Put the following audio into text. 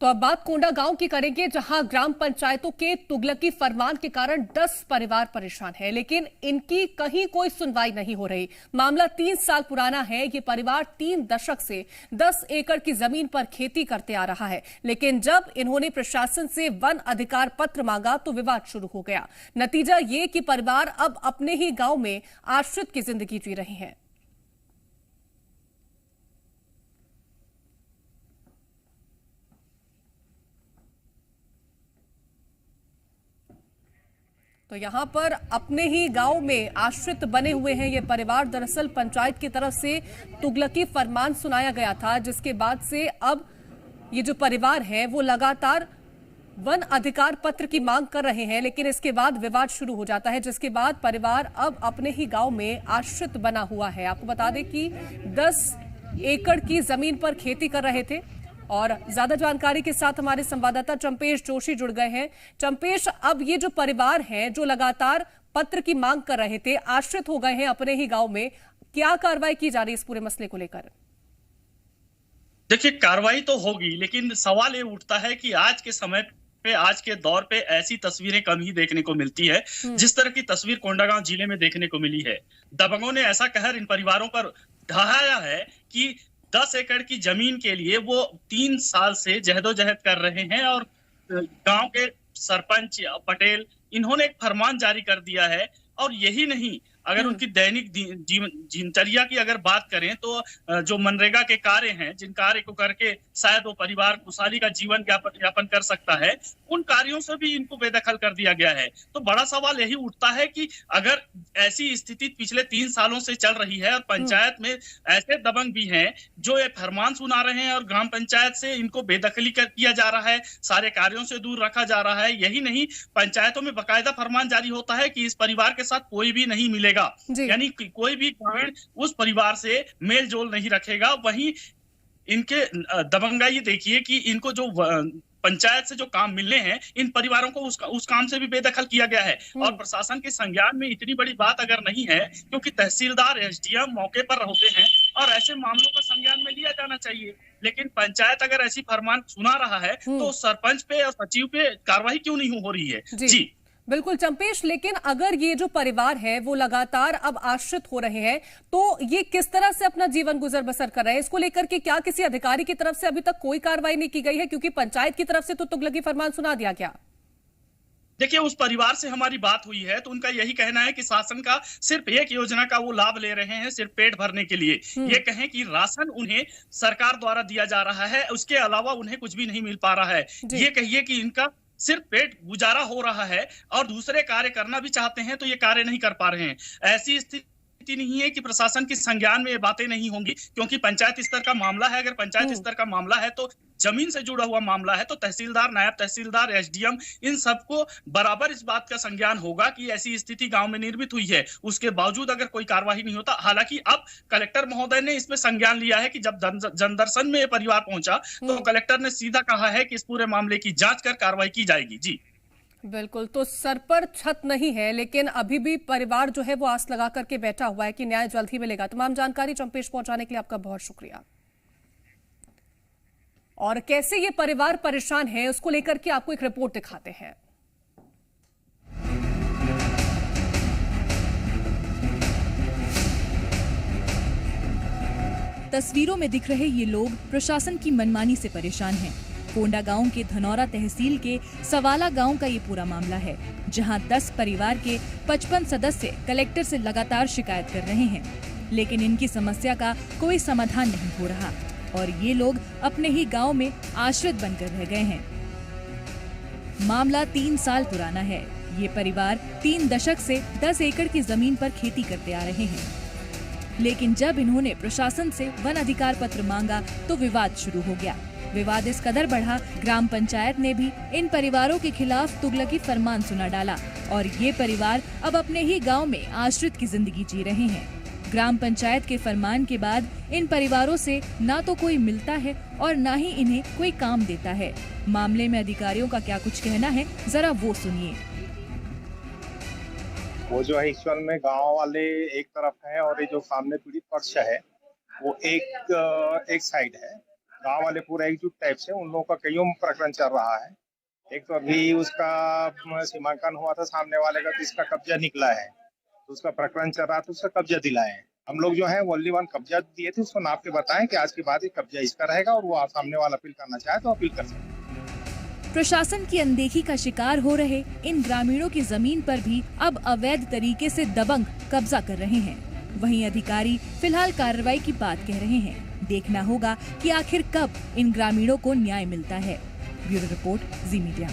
तो अब बात कोंडा गांव की करेंगे, जहां ग्राम पंचायतों के तुगलकी फरमान के कारण 10 परिवार परेशान हैं, लेकिन इनकी कहीं कोई सुनवाई नहीं हो रही। मामला 3 साल पुराना है। ये परिवार 3 दशक से 10 एकड़ की जमीन पर खेती करते आ रहा है, लेकिन जब इन्होंने प्रशासन से वन अधिकार पत्र मांगा तो विवाद शुरू हो गया। नतीजा ये कि परिवार अब अपने ही गांव में आश्रित की जिंदगी जी रहे हैं। तो यहां पर अपने ही गांव में आश्रित बने हुए हैं ये परिवार। दरअसल पंचायत की तरफ से तुगलकी फरमान सुनाया गया था, जिसके बाद से अब ये जो परिवार है वो लगातार वन अधिकार पत्र की मांग कर रहे हैं, लेकिन इसके बाद विवाद शुरू हो जाता है, जिसके बाद परिवार अब अपने ही गांव में आश्रित बना हुआ है। आपको बता दें कि 10 एकड़ की जमीन पर खेती कर रहे थे। और ज्यादा जानकारी के साथ हमारे संवाददाता चंपेश जोशी जुड़ गए हैं। चंपेश, अब ये जो परिवार हैं जो लगातार पत्र की मांग कर रहे थे, आश्रित हो गए हैं अपने ही गांव में, क्या कार्रवाई की जा रही है इस पूरे मसले को लेकर? देखिए, कार्रवाई तो होगी, लेकिन सवाल ये उठता है कि आज के समय पे, आज के दौर पे ऐसी तस्वीरें कम ही देखने को मिलती है जिस तरह की तस्वीर कोंडागांव जिले में देखने को मिली है। दबंगों ने ऐसा कहर इन परिवारों पर ढहाया है कि 10 एकड़ की जमीन के लिए वो 3 साल से जहदोजहद कर रहे हैं। और गांव के सरपंच पटेल, इन्होंने एक फरमान जारी कर दिया है। और यही नहीं, अगर उनकी दैनिक दिनचर्या की अगर बात करें तो जो मनरेगा के कार्य हैं, जिन कार्य को करके शायद वो परिवार खुशहाली का जीवन यापन कर सकता है, उन कार्यों से भी इनको बेदखल कर दिया गया है। तो बड़ा सवाल यही उठता है कि अगर ऐसी स्थिति पिछले 3 सालों से चल रही है और पंचायत में ऐसे दबंग भी हैं जो ये फरमान सुना रहे हैं और ग्राम पंचायत से इनको बेदखली किया जा रहा है, सारे कार्यों से दूर रखा जा रहा है। यही नहीं, पंचायतों में बाकायदा फरमान जारी होता है कि इस परिवार के साथ कोई भी नहीं मिलेगा, यानी कोई भी ग्रामीण उस परिवार से मेल जोल नहीं रखेगा। वहीं इनके दबंगाई देखिए कि इनको जो पंचायत से जो काम मिलने हैं, इन परिवारों को उस काम से भी बेदखल किया गया है। और प्रशासन के संज्ञान में इतनी बड़ी बात अगर नहीं है, क्योंकि तहसीलदार, एसडीएम मौके पर होते हैं और ऐसे मामलों का संज्ञान में लिया जाना चाहिए, लेकिन पंचायत अगर ऐसी फरमान सुना रहा है तो सरपंच पे और सचिव पे कार्रवाई क्यों नहीं हो रही है? जी बिल्कुल चंपेश, लेकिन अगर ये जो परिवार है वो लगातार अब आश्रित हो रहे हैं, तो ये किस तरह से अपना जीवन गुजर बसर कर रहे हैं? इसको लेकर के क्या किसी अधिकारी की तरफ से अभी तक कोई कार्रवाई नहीं की गई है? क्योंकि पंचायत की तरफ से तो तुगलकी फरमान सुना दिया गया। देखिए, उस परिवार से हमारी बात हुई है तो उनका यही कहना है कि शासन का सिर्फ एक योजना का वो लाभ ले रहे हैं, सिर्फ पेट भरने के लिए। ये कहें कि राशन उन्हें सरकार द्वारा दिया जा रहा है, उसके अलावा उन्हें कुछ भी नहीं मिल पा रहा है। ये कहिए कि इनका सिर्फ पेट गुजारा हो रहा है और दूसरे कार्य करना भी चाहते हैं तो ये कार्य नहीं कर पा रहे हैं। ऐसी स्थिति नहीं है कि प्रशासन के संज्ञान में ये बातें नहीं होंगी, क्योंकि पंचायत स्तर का मामला है। अगर पंचायत स्तर का मामला है तो जमीन से जुड़ा हुआ मामला है, तो तहसीलदार, नायब तहसीलदार, एसडीएम, इन सबको बराबर इस बात का संज्ञान होगा कि ऐसी स्थिति गांव में निर्मित हुई है। उसके बावजूद अगर कोई कार्यवाही नहीं होता, हालांकि अब कलेक्टर महोदय ने इसमें संज्ञान लिया है कि जब जनदर्शन में ये परिवार पहुंचा तो कलेक्टर ने सीधा कहा है कि इस पूरे मामले की जांच कर कार्रवाई की जाएगी। जी बिल्कुल, तो सर पर छत नहीं है, लेकिन अभी भी परिवार जो है वो आस लगा करके बैठा हुआ है कि न्याय जल्द ही मिलेगा। तमाम जानकारी चंपेश पहुंचाने के लिए आपका बहुत शुक्रिया। और कैसे ये परिवार परेशान है, उसको लेकर के आपको एक रिपोर्ट दिखाते हैं। तस्वीरों में दिख रहे ये लोग प्रशासन की मनमानी से परेशान हैं। कोंडा गांव के धनौरा तहसील के सवाला गांव का ये पूरा मामला है, जहां 10 परिवार के 55 सदस्य कलेक्टर से लगातार शिकायत कर रहे हैं, लेकिन इनकी समस्या का कोई समाधान नहीं हो रहा और ये लोग अपने ही गांव में आश्रित बनकर रह गए हैं। मामला 3 साल पुराना है। ये परिवार 3 दशक से 10 एकड़ की जमीन पर खेती करते आ रहे हैं, लेकिन जब इन्होंने प्रशासन से वन अधिकार पत्र मांगा तो विवाद शुरू हो गया। विवाद इस कदर बढ़ा, ग्राम पंचायत ने भी इन परिवारों के खिलाफ तुगलकी फरमान सुना डाला और ये परिवार अब अपने ही गांव में आश्रित की जिंदगी जी रहे हैं। ग्राम पंचायत के फरमान के बाद इन परिवारों से ना तो कोई मिलता है और ना ही इन्हें कोई काम देता है। मामले में अधिकारियों का क्या कुछ कहना है, जरा वो सुनिए। वो जो है ईश्वर में गांव वाले एक तरफ है और ये जो सामने पीड़ित पक्ष है वो एक साइड है। गांव वाले पूरा एकजुट टाइप से उन लोगों का कईयों प्रकरण चल रहा है। एक तो अभी उसका सीमांकन हुआ था सामने वाले का, तो इसका कब्जा निकला है, तो उसका प्रकरण चल रहा था, उसका कब्जा दिलाए हैं। हम लोग जो है ओनली वन कब्जा दिए थे, उसको नाप के बताएं कि आज के बाद ये कब्जा इसका रहेगा और वो सामने वाला अपील करना चाहे तो अपील कर सकते हैं। प्रशासन की अनदेखी का शिकार हो रहे इन ग्रामीणों की जमीन पर भी अब अवैध तरीके से दबंग कब्जा कर रहे हैं। वहीं अधिकारी फिलहाल कार्रवाई की बात कह रहे हैं। देखना होगा कि आखिर कब इन ग्रामीणों को न्याय मिलता है। ब्यूरो रिपोर्ट, जी मीडिया।